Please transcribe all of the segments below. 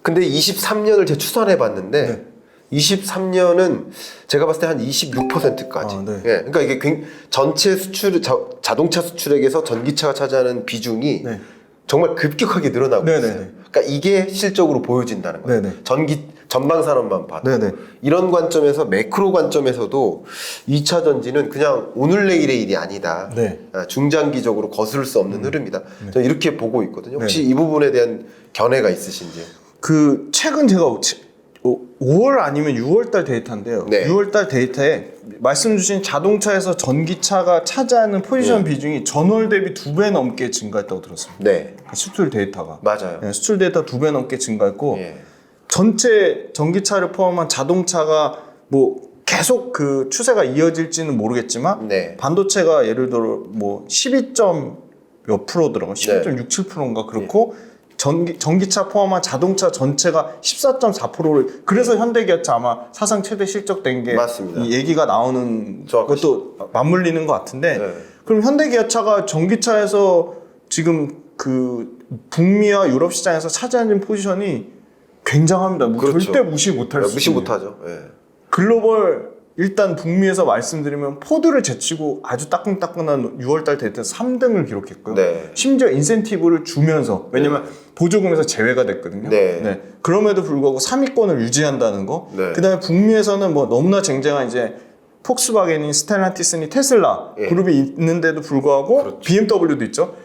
근데 23년을 제가 추산해 봤는데 네. 23년은 제가 봤을 때 한 26%까지. 네. 예, 그러니까 이게 전체 수출, 자동차 수출액에서 전기차가 차지하는 비중이 네. 정말 급격하게 늘어나고 네네네. 있어요. 그러니까 이게 실적으로 보여진다는 거예요. 네네. 전방 산업만 봐도. 네네. 이런 관점에서 매크로 관점에서도 2차 전지는 그냥 오늘 내일의 일이 아니다. 네. 중장기적으로 거스를 수 없는 흐름이다. 저는 이렇게 보고 있거든요. 혹시 네. 이 부분에 대한 견해가 있으신지? 그 최근 제가 5월 아니면 6월달 데이터인데요. 네. 6월달 데이터에 말씀 주신 자동차에서 전기차가 차지하는 포지션 비중이 전월 대비 2배 넘게 증가했다고 들었습니다. 네, 수출 데이터가. 맞아요. 네, 수출 데이터 2배 넘게 증가했고 예. 전체 전기차를 포함한 자동차가 뭐 계속 그 추세가 이어질지는 모르겠지만 네. 반도체가 예를 들어 뭐 12점 몇 프로더라고요. 12.67%인가 그렇고 전기차 포함한 자동차 전체가 14.4%를 그래서 현대기아차 아마 사상 최대 실적된 게 맞습니다. 이 얘기가 나오는 것도 맞물리는 것 같은데 네. 그럼 현대기아차가 전기차에서 지금 그 북미와 유럽 시장에서 차지하는 포지션이 굉장합니다. 뭐 그렇죠. 절대 무시 못할 수 무시 있는. 못하죠. 예. 글로벌 일단 북미에서 말씀드리면 포드를 제치고 아주 따끈따끈한 6월달 데이터에서 3등을 기록했고요. 네. 심지어 인센티브를 주면서 왜냐면 보조금에서 제외가 됐거든요. 네. 그럼에도 불구하고 3위권을 유지한다는 거. 네. 그다음에 북미에서는 뭐 너무나 쟁쟁한 이제 폭스바겐이 스텔란티스니 테슬라 예. 그룹이 있는데도 불구하고 그렇죠. BMW도 있죠.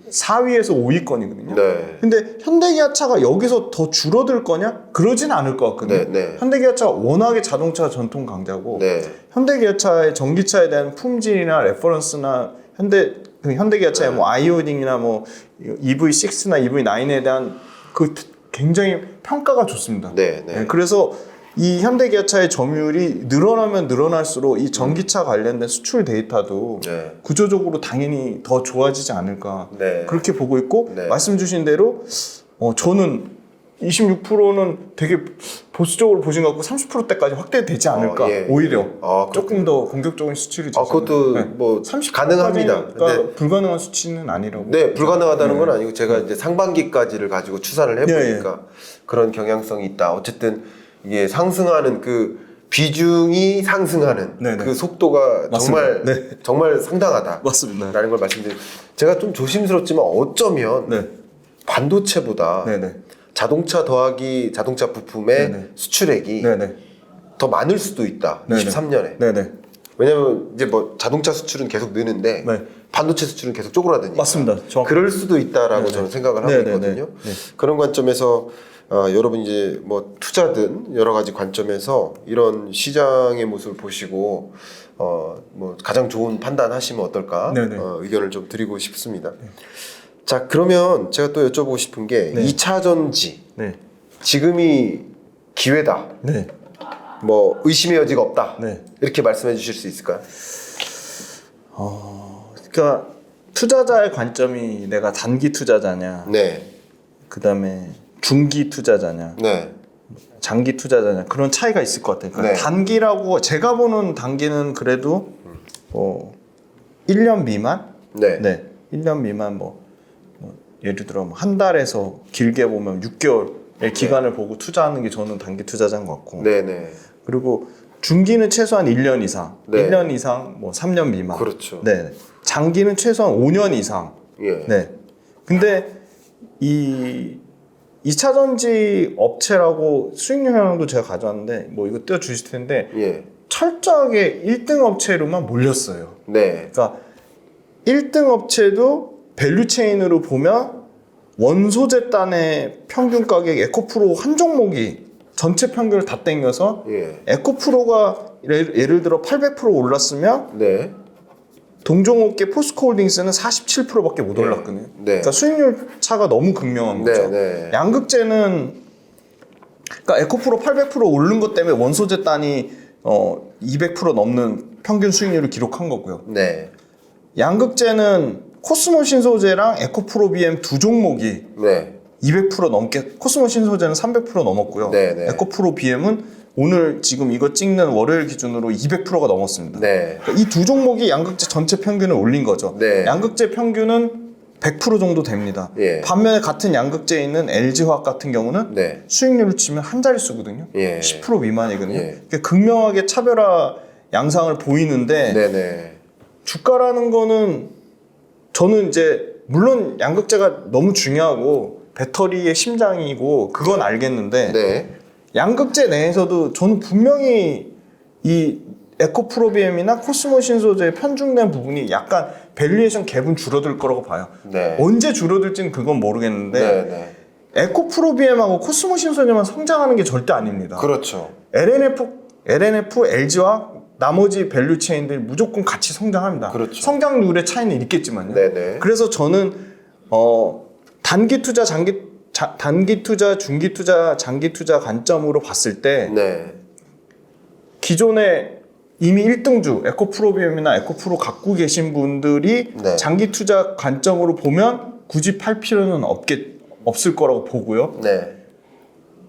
4위에서 5위권이거든요. 네. 근데 현대기아차가 여기서 더 줄어들 거냐? 그러진 않을 것 같거든요. 네, 네. 현대기아차가 워낙에 자동차 전통 강자고 네. 현대기아차의 전기차에 대한 품질이나 레퍼런스나 현대기아차의 뭐 아이오닉이나 뭐 EV6나 EV9에 대한 그 굉장히 평가가 좋습니다. 네, 네. 그래서 이 현대기아차의 점유율이 늘어나면 늘어날수록 이 전기차 관련된 수출 데이터도 네. 구조적으로 당연히 더 좋아지지 않을까 네. 그렇게 보고 있고 네. 말씀 주신 대로 저는 26%는 되게 보수적으로 보신 것 같고 30%대까지 확대되지 않을까 예. 오히려 아, 조금 더 공격적인 수치를 그것도 뭐 30% 가능합니다. 까지가 불가능한 수치는 아니라고. 네, 불가능하다는 건 아니고 제가 이제 상반기까지를 가지고 추산을 해보니까 그런 경향성이 있다. 어쨌든 이게 상승하는 그 비중이 상승하는 네네. 그 속도가 정말 맞습니다. 정말 상당하다라는 맞습니다. 걸 말씀드리고 제가 좀 조심스럽지만 어쩌면 네. 반도체보다 네네. 자동차 더하기 자동차 부품의 네네. 수출액이 네네. 더 많을 수도 있다. 네네. 23년에. 네네. 왜냐면 이제 뭐 자동차 수출은 계속 느는데 네. 반도체 수출은 계속 쪼그라드니까. 맞습니다. 그럴 수도 있다라고 네네. 저는 생각을 하고 네네네. 있거든요. 네. 그런 관점에서 여러분 이제 뭐 투자든 여러 가지 관점에서 이런 시장의 모습을 보시고 뭐 가장 좋은 판단하시면 어떨까 네네. 의견을 좀 드리고 싶습니다. 자, 그러면 제가 또 여쭤보고 싶은 게 네. 2차 전지 네. 지금이 기회다. 네. 뭐 의심의 여지가 없다. 네. 이렇게 말씀해 주실 수 있을까요? 그러니까 투자자의 관점이 내가 단기 투자자냐, 네. 그다음에 중기 투자자냐, 네. 장기 투자자냐 그런 차이가 있을 것 같아요. 그러니까 네. 단기라고 제가 보는 단기는 그래도 1년 미만, 네. 1년 미만 뭐 예를 들어 한 달에서 길게 보면 6개월의 기간을 보고 투자하는 게 저는 단기 투자자인 것 같고, 네, 네. 그리고 중기는 최소한 1년 이상, 네. 1년 이상, 뭐 3년 미만. 그렇죠. 네. 장기는 최소한 5년 이상. 예. 네. 근데 이 2차 전지 업체라고 수익률 현황도 제가 가져왔는데 뭐 이거 띄워 주실 텐데 예. 철저하게 1등 업체로만 몰렸어요. 네. 그러니까 1등 업체도 밸류체인으로 보면 원소재 단의 평균 가격 에코프로 한 종목이 전체 평균을 다 땡겨서 예. 에코프로가 예를 들어 800% 올랐으면 네. 동종업계 포스코홀딩스는 47%밖에 못 올랐거든요. 네. 그러니까 수익률 차가 너무 극명한 거죠. 네. 양극재는 그러니까 에코프로 800% 오른 것 때문에 원소재 단이 200% 넘는 평균 수익률을 기록한 거고요. 네. 양극재는 코스모 신소재랑 에코프로 BM 두 종목이 네. 200% 넘게 코스모 신소재는 300% 넘었고요. 네. 에코프로 BM은 오늘 지금 이거 찍는 월요일 기준으로 200%가 넘었습니다. 네. 이 두 종목이 양극재 전체 평균을 올린 거죠. 네. 양극재 평균은 100% 정도 됩니다. 예. 반면에 같은 양극재에 있는 LG화학 같은 경우는 네. 수익률을 치면 한 자릿수거든요. 예. 10% 미만이거든요. 예. 그러니까 극명하게 차별화 양상을 보이는데 네네. 주가라는 거는 저는 이제 물론 양극재가 너무 중요하고 배터리의 심장이고 그건 알겠는데 네. 양극재 내에서도 저는 분명히 이 에코프로비엠이나 코스모 신소재의 편중된 부분이 약간 밸류에이션 갭은 줄어들 거라고 봐요. 네. 언제 줄어들지는 그건 모르겠는데 네네. 에코프로비엠하고 코스모 신소재만 성장하는 게 절대 아닙니다. 그렇죠. LNF, LG와 나머지 밸류 체인들이 무조건 같이 성장합니다. 그렇죠. 성장률의 차이는 있겠지만요. 네네. 그래서 저는 단기 투자, 단기 투자, 중기 투자, 장기 투자 관점으로 봤을 때 네. 기존에 이미 1등주 에코프로비엠이나 에코프로 갖고 계신 분들이 네. 장기 투자 관점으로 보면 굳이 팔 필요는 없을 거라고 보고요. 네.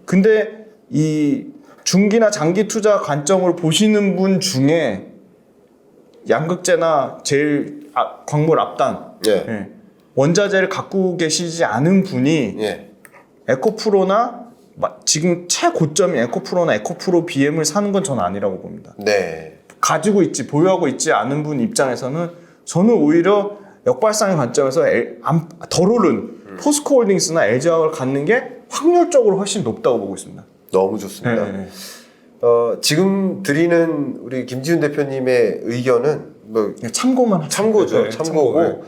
근데 이 중기나 장기 투자 관점으로 보시는 분 중에 양극재나 제일 광물 앞단 예. 원자재를 갖고 계시지 않은 분이 예. 에코프로나 지금 최고점이 에코프로나 에코프로 BM을 사는 건 저는 아니라고 봅니다. 네. 가지고 있지 보유하고 있지 않은 분 입장에서는 저는 오히려 역발상의 관점에서 덜 오른 포스코홀딩스나 LG화학을 갖는 게 확률적으로 훨씬 높다고 보고 있습니다. 너무 좋습니다. 네. 지금 드리는 우리 김지훈 대표님의 의견은 뭐 참고만 하죠. 참고죠. 네, 참고고 네.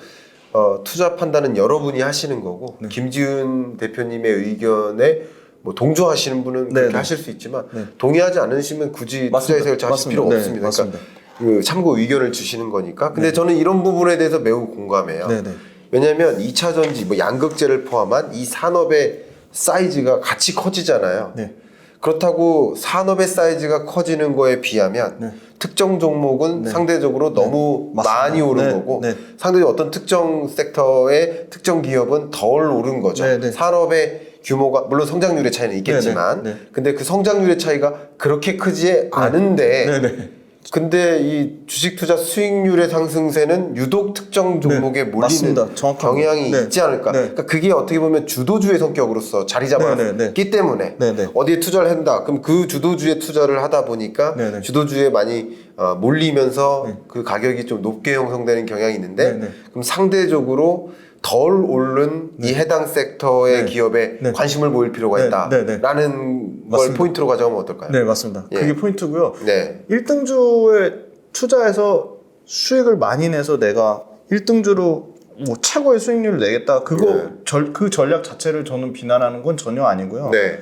투자 판단은 여러분이 하시는 거고 네. 김지훈 대표님의 의견에 뭐 동조하시는 분은 그렇게 네. 하실 수 있지만 네. 동의하지 않으시면 굳이 투자 맞습니다. 해석을 하실 맞습니다. 필요가 네, 없습니다. 맞습니다. 그러니까 그 참고 의견을 주시는 거니까. 근데 저는 이런 부분에 대해서 매우 공감해요. 네, 네. 왜냐하면 2차 전지, 뭐 양극재를 포함한 이 산업의 사이즈가 같이 커지잖아요. 네. 그렇다고 산업의 사이즈가 커지는 거에 비하면 네. 특정 종목은 네. 상대적으로 너무 맞습니다. 많이 오른 네. 거고 네. 상대적으로 어떤 특정 섹터의 특정 기업은 덜 오른 거죠. 네, 네. 산업의 규모가 물론 성장률의 차이는 있겠지만 네, 네. 근데 그 성장률의 차이가 그렇게 크지 않은데 네, 네. 근데 이 주식 투자 수익률의 상승세는 유독 특정 종목에 몰리는 맞습니다. 정확합니다. 경향이 네. 있지 않을까. 네. 그러니까 그게 어떻게 보면 주도주의 성격으로서 자리 잡았기 네, 네. 때문에 네, 네. 어디에 투자를 한다. 그럼 그 주도주에 투자를 하다 보니까 네, 네. 주도주에 많이 몰리면서 그 가격이 좀 높게 형성되는 경향이 있는데 네, 네. 그럼 상대적으로 덜 오른 이 해당 섹터의 네. 기업에 네. 관심을 보일 필요가 네, 있다라는 네, 네. 걸 맞습니다. 포인트로 가져가면 어떨까요? 네, 맞습니다. 예. 그게 포인트고요. 네. 1등주에 투자해서 수익을 많이 내서 내가 1등주로 뭐 최고의 수익률을 내겠다. 네. 그 전략 자체를 저는 비난하는 건 전혀 아니고요. 네.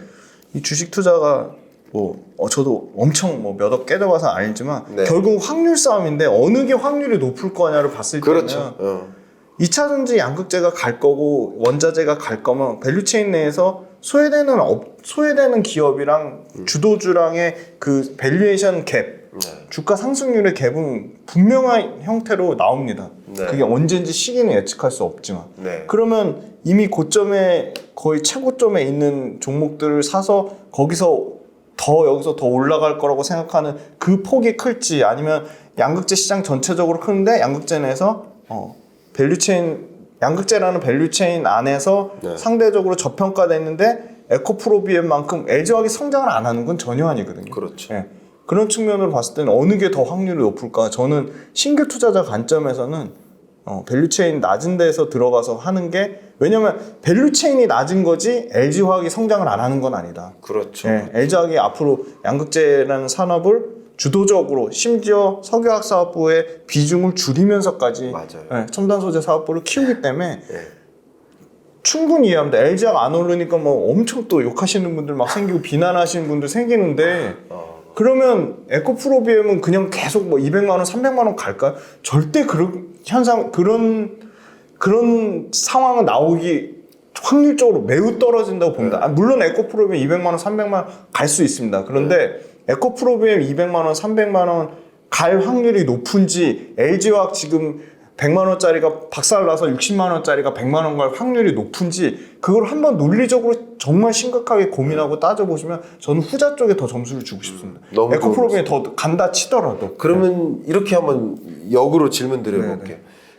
이 주식 투자가 저도 엄청 몇억 깨져봐서 알지만 네. 결국 확률 싸움인데 어느 게 확률이 높을 거냐를 봤을 때는 그렇죠. 2차 전지 양극재가 갈 거고 원자재가 갈 거면 밸류체인 내에서 소외되는 기업이랑 주도주랑의 그 밸류에이션 갭 주가 상승률의 갭은 분명한 형태로 나옵니다. 네. 그게 언제인지 시기는 예측할 수 없지만 네. 그러면 이미 고점에 거의 최고점에 있는 종목들을 사서 여기서 더 올라갈 거라고 생각하는 그 폭이 클지 아니면 양극재 시장 전체적으로 크는데 양극재 내에서 양극재라는 밸류체인 안에서 네. 상대적으로 저평가됐는데 에코프로비엠만큼 LG화학이 성장을 안 하는 건 전혀 아니거든요. 그렇죠. 예. 그런 측면으로 봤을 때는 어느 게 더 확률이 높을까? 저는 신규 투자자 관점에서는 밸류체인 낮은 데서 들어가서 하는 게 왜냐면 밸류체인이 낮은 거지 LG화학이 성장을 안 하는 건 아니다. 그렇죠. 예, LG화학이 앞으로 양극재라는 산업을 주도적으로 심지어 석유화학 사업부의 비중을 줄이면서까지 맞아요. 첨단 소재 사업부를 키우기 때문에 네. 충분히 이해합니다. LG화학 안 오르니까 뭐 엄청 또 욕하시는 분들 막 생기고 비난하시는 분들 생기는데 그러면 에코프로비엠은 그냥 계속 200만 원, 300만 원 갈까요? 절대 그런 상황은 나오기 확률적으로 매우 떨어진다고 봅니다. 물론 에코프로비엠 200만 원, 300만 원 갈 수 있습니다. 그런데 에코프로비엠 200만 원, 300만 원 갈 확률이 높은지 LG화학 지금 100만 원짜리가 박살나서 60만 원짜리가 100만 원 갈 확률이 높은지 그걸 한번 논리적으로 정말 심각하게 고민하고 따져보시면 저는 후자 쪽에 더 점수를 주고 싶습니다. 에코프로비엠이 더 간다 치더라도. 그러면 이렇게 한번 역으로 질문 드려볼게요.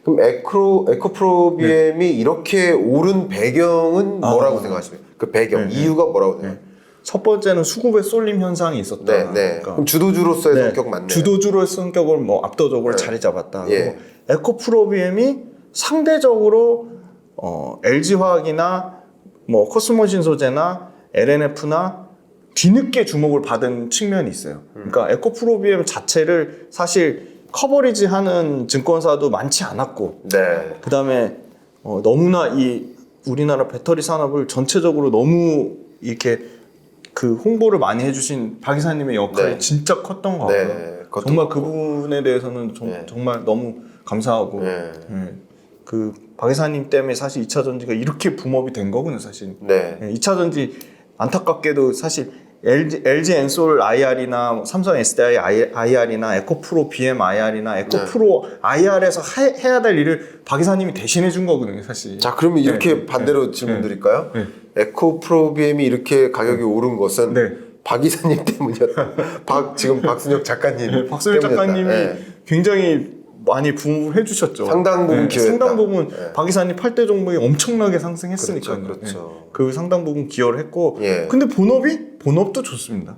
그럼 에코프로비엠이 이렇게 오른 배경은 뭐라고 생각하십니까? 그 배경, 이유가 뭐라고 생각하십니까? 첫 번째는 수급의 쏠림 현상이 있었다. 네, 네. 그러니까 그럼 주도주로서의 성격 맞네요. 주도주로의 성격을 뭐 압도적으로 자리 잡았다. 예. 그리고 에코프로비엠이 상대적으로 LG화학이나 뭐 코스모신 소재나 LNF나 뒤늦게 주목을 받은 측면이 있어요. 그러니까 에코프로비엠 자체를 사실 커버리지하는 증권사도 많지 않았고, 네. 그 다음에 너무나 이 우리나라 배터리 산업을 전체적으로 너무 이렇게 그 홍보를 많이 해주신 박 이사님의 역할이 네. 진짜 컸던 것 같고요. 네. 정말 그 부분에 대해서는 정말 너무 감사하고, 그 박 이사님 때문에 사실 2차 전지가 이렇게 붐업이 된 거군요, 사실. 네. 2차 전지 안타깝게도 사실 LG 엔솔 IR이나 삼성 SDI IR이나 에코프로 BM IR이나 에코프로 IR에서 해야 될 일을 박 이사님이 대신해 준 거거든요, 사실. 자, 그러면 이렇게 반대로 질문 드릴까요? 에코프로비엠이 이렇게 가격이 오른 것은 박 이사님 때문이었다. 지금 박순혁 작가님. 박순혁 때문이었다. 작가님이 굉장히 많이 붐을 해주셨죠. 상당 부분 기여했다. 상당 부분 박 이사님 8대 종목이 엄청나게 상승했으니까요. 그렇죠. 그 상당 부분 기여를 했고, 예. 근데 본업도 좋습니다.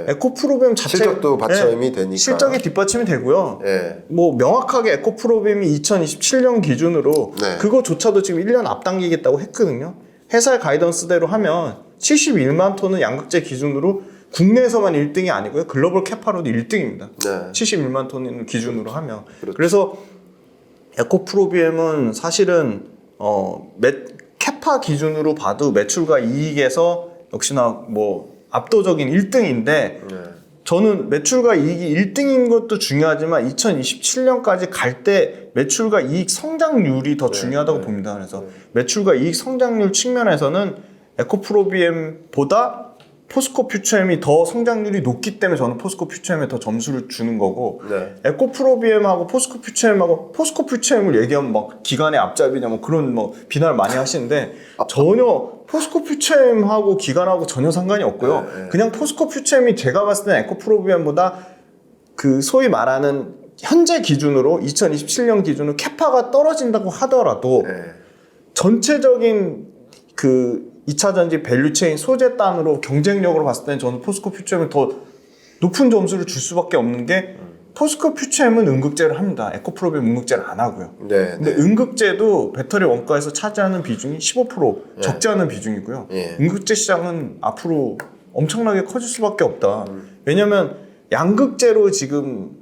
에코프로비엠 자체 실적도 받침이 되니까. 실적이 뒷받침이 되고요. 예. 뭐 명확하게 에코프로비엠이 2027년 기준으로 그거조차도 지금 1년 앞당기겠다고 했거든요. 회사의 가이던스대로 하면 71만 톤은 양극재 기준으로 국내에서만 1등이 아니고요. 글로벌 캐파로도 1등입니다. 네. 71만 톤을 기준으로 하면. 그렇죠. 그래서 에코프로비엠은 사실은 캐파 기준으로 봐도 매출과 이익에서 역시나 뭐 압도적인 1등인데 저는 매출과 이익이 1등인 것도 중요하지만 2027년까지 갈 때 매출과 이익 성장률이 더 중요하다고 봅니다. 그래서 매출과 이익 성장률 측면에서는 에코프로비엠보다 포스코 퓨처엠이 더 성장률이 높기 때문에 저는 포스코 퓨처엠에 더 점수를 주는 거고, 에코프로비엠하고 포스코 퓨처엠을 얘기하면 막 기간의 앞잡이냐 뭐 그런 뭐 비난을 많이 하시는데 전혀 포스코 퓨처엠하고 기간하고 전혀 상관이 없고요. 그냥 포스코 퓨처엠이 제가 봤을 때는 에코프로비엠보다 그 소위 말하는 현재 기준으로 2027년 기준으로 캐파가 떨어진다고 하더라도 전체적인 그 2차 전지 밸류체인 소재 단으로 경쟁력으로 봤을 때는 저는 포스코 퓨처엠이 더 높은 점수를 줄 수밖에 없는 게 포스코 퓨처엠은 음극재를 합니다. 에코프로비엠 음극재를 안 하고요. 근데 음극재도 배터리 원가에서 차지하는 비중이 15% 적지 않은 비중이고요. 음극재 시장은 앞으로 엄청나게 커질 수밖에 없다. 왜냐면 양극재로 지금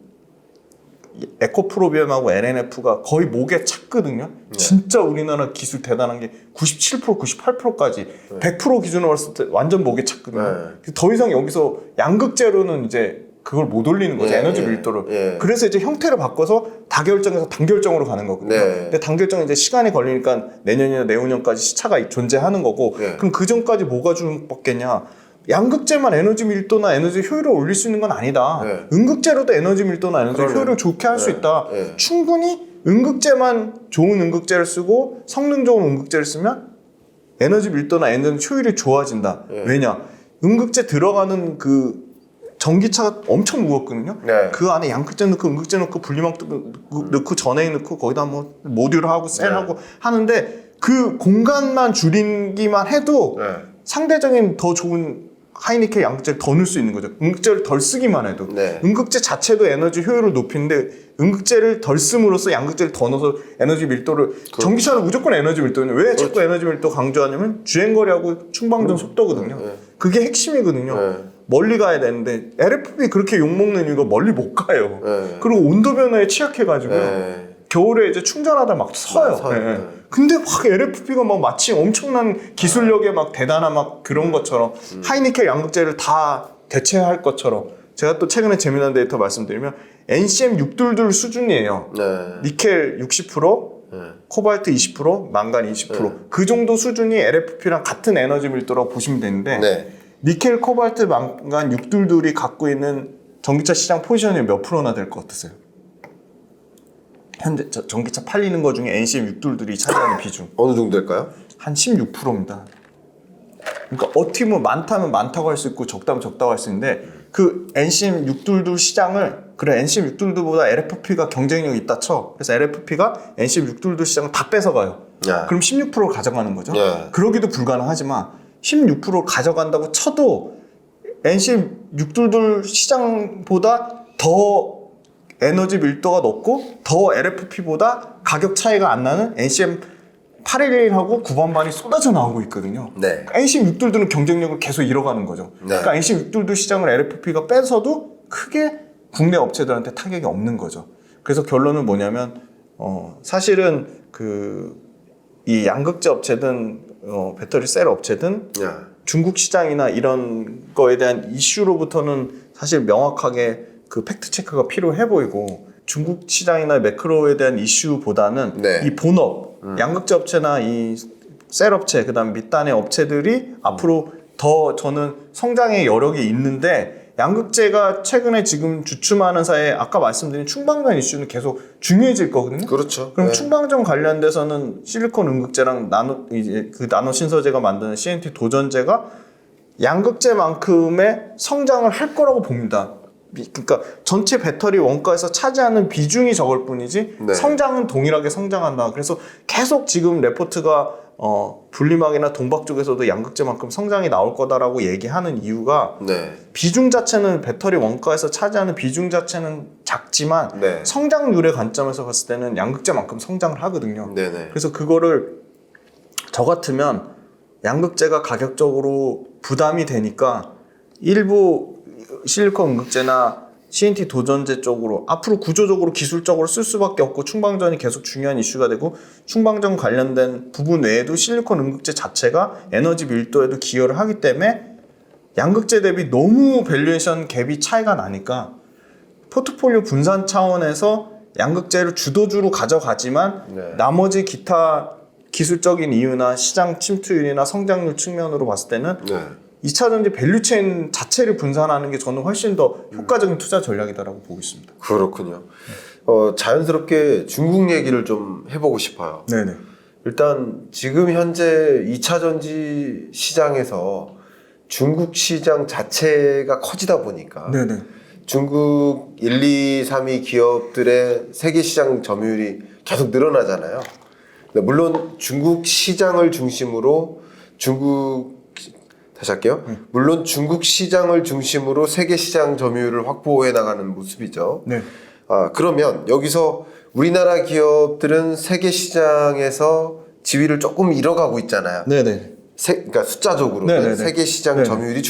에코프로비엠하고 LNF가 거의 목에 찼거든요. 진짜 우리나라 기술 대단한 게 97%, 98%까지 100% 기준으로 봤을 때 완전 목에 찼거든요. 더 이상 여기서 양극재로는 이제 그걸 못 올리는 거죠. 에너지 밀도를. 그래서 이제 형태를 바꿔서 다결정에서 단결정으로 가는 거거든요. 근데 단결정은 이제 시간이 걸리니까 내년이나 내후년까지 시차가 존재하는 거고, 그럼 그 전까지 뭐가 주목받겠냐? 양극재만 에너지 밀도나 에너지 효율을 올릴 수 있는 건 아니다. 음극재로도 에너지 밀도나 에너지 효율을 좋게 할 수 있다. 충분히 음극재만 좋은 음극재를 쓰고 성능 좋은 음극재를 쓰면 에너지 밀도나 에너지 효율이 좋아진다. 왜냐? 음극재 들어가는 그 전기차가 엄청 무겁거든요. 그 안에 양극재 넣고 음극재 넣고 분리막도 넣고 전해액 넣고 거기다 뭐 모듈을 하고 셀하고 하는데 그 공간만 줄이기만 해도 상대적인 더 좋은 하이니켈 양극재를 더 넣을 수 있는 거죠. 음극재를 덜 쓰기만 해도. 음극재 자체도 에너지 효율을 높이는데 음극재를 덜 씀으로써 양극재를 더 넣어서 에너지 밀도를 전기차는 무조건 에너지 밀도는 왜 자꾸 에너지 밀도 강조하냐면 주행거리하고 충방전 속도거든요. 그게 핵심이거든요. 멀리 가야 되는데 LFP 그렇게 욕먹는 이유가 멀리 못 가요. 그리고 온도 변화에 취약해가지고 겨울에 이제 충전하다 막 서요. 근데 막 LFP가 막 마치 엄청난 기술력에 막 대단한 막 그런 것처럼 하이니켈 양극재를 다 대체할 것처럼 제가 또 최근에 재미난 데이터 말씀드리면 NCM 622 수준이에요. 니켈 60%, 코발트 20%, 망간 20%. 그 정도 수준이 LFP랑 같은 에너지 밀도라고 보시면 되는데 니켈, 코발트, 망간 622이 갖고 있는 전기차 시장 포지션이 몇 프로나 될 것 같으세요? 현재 전기차 팔리는 거 중에 NCM 622이 차지하는 비중 어느 정도 될까요? 한 16%입니다. 그러니까 어떻게 보면 많다면 많다고 할 수 있고 적다면 적다고 할 수 있는데 그 NCM 622 시장을 그래 NCM 622보다 LFP가 경쟁력이 있다 쳐. 그래서 LFP가 NCM 622 시장을 다 뺏어가요. 야. 그럼 16%를 가져가는 거죠. 예. 그러기도 불가능하지만 16%를 가져간다고 쳐도 NCM 622 시장보다 더 에너지 밀도가 높고 더 LFP보다 가격 차이가 안 나는 NCM 811하고 9반반이 쏟아져 나오고 있거든요. 네. NCM 622는 경쟁력을 계속 잃어가는 거죠. 네. 그러니까 NCM 622 시장을 LFP가 뺏어도 크게 국내 업체들한테 타격이 없는 거죠. 그래서 결론은 뭐냐면 사실은 이 양극재 업체든 배터리 셀 업체든 야. 중국 시장이나 이런 거에 대한 이슈로부터는 사실 명확하게 그 팩트 체크가 필요해 보이고 중국 시장이나 매크로에 대한 이슈보다는 네. 이 본업, 양극재 업체나 이 셀 업체, 그다음 밑단의 업체들이 앞으로 더 저는 성장의 여력이 있는데 양극재가 최근에 지금 주춤하는 사이에 아까 말씀드린 충방전 이슈는 계속 중요해질 거거든요. 그렇죠. 그럼 네. 충방전 관련돼서는 실리콘 음극재랑 나노 신소재가 만드는 CNT 도전재가 양극재만큼의 성장을 할 거라고 봅니다. 그러니까 전체 배터리 원가에서 차지하는 비중이 적을 뿐이지 네. 성장은 동일하게 성장한다. 그래서 계속 지금 레포트가 분리막이나 동박 쪽에서도 양극재만큼 성장이 나올 거다라고 얘기하는 이유가 네. 비중 자체는 배터리 원가에서 차지하는 비중 자체는 작지만 네. 성장률의 관점에서 봤을 때는 양극재만큼 성장을 하거든요. 네네. 그래서 그거를 저 같으면 양극재가 가격적으로 부담이 되니까 일부 실리콘 음극재나 CNT 도전재 쪽으로 앞으로 구조적으로 기술적으로 쓸 수밖에 없고 충방전이 계속 중요한 이슈가 되고 충방전 관련된 부분 외에도 실리콘 음극재 자체가 에너지 밀도에도 기여를 하기 때문에 양극재 대비 너무 밸류에이션 갭이 차이가 나니까 포트폴리오 분산 차원에서 양극재를 주도주로 가져가지만 네. 나머지 기타 기술적인 이유나 시장 침투율이나 성장률 측면으로 봤을 때는 네. 2차전지 밸류체인 자체를 분산하는 게 저는 훨씬 더 효과적인 투자 전략이다라고 보고 있습니다. 그렇군요. 자연스럽게 중국 얘기를 좀 해보고 싶어요. 네네. 일단 지금 현재 2차전지 시장에서 중국 시장 자체가 커지다 보니까 네네. 중국 1, 2, 3위 기업들의 세계 시장 점유율이 계속 늘어나잖아요. 물론 중국 시장을 중심으로 다시 할게요. 물론 중국 시장을 중심으로 세계 시장 점유율을 확보해 나가는 모습이죠. 네. 그러면 여기서 우리나라 기업들은 세계 시장에서 지위를 조금 잃어가고 있잖아요. 네네. 그러니까 숫자적으로 네네네. 세계 시장 네네. 점유율이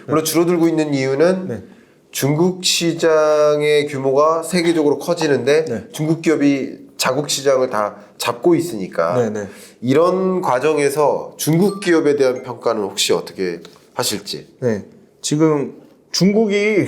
물론 줄어들고 있는 이유는 네. 중국 시장의 규모가 세계적으로 커지는데 네. 중국 기업이 자국 시장을 다 잡고 있으니까 네네. 이런 과정에서 중국 기업에 대한 평가는 혹시 어떻게 하실지? 네. 지금 중국이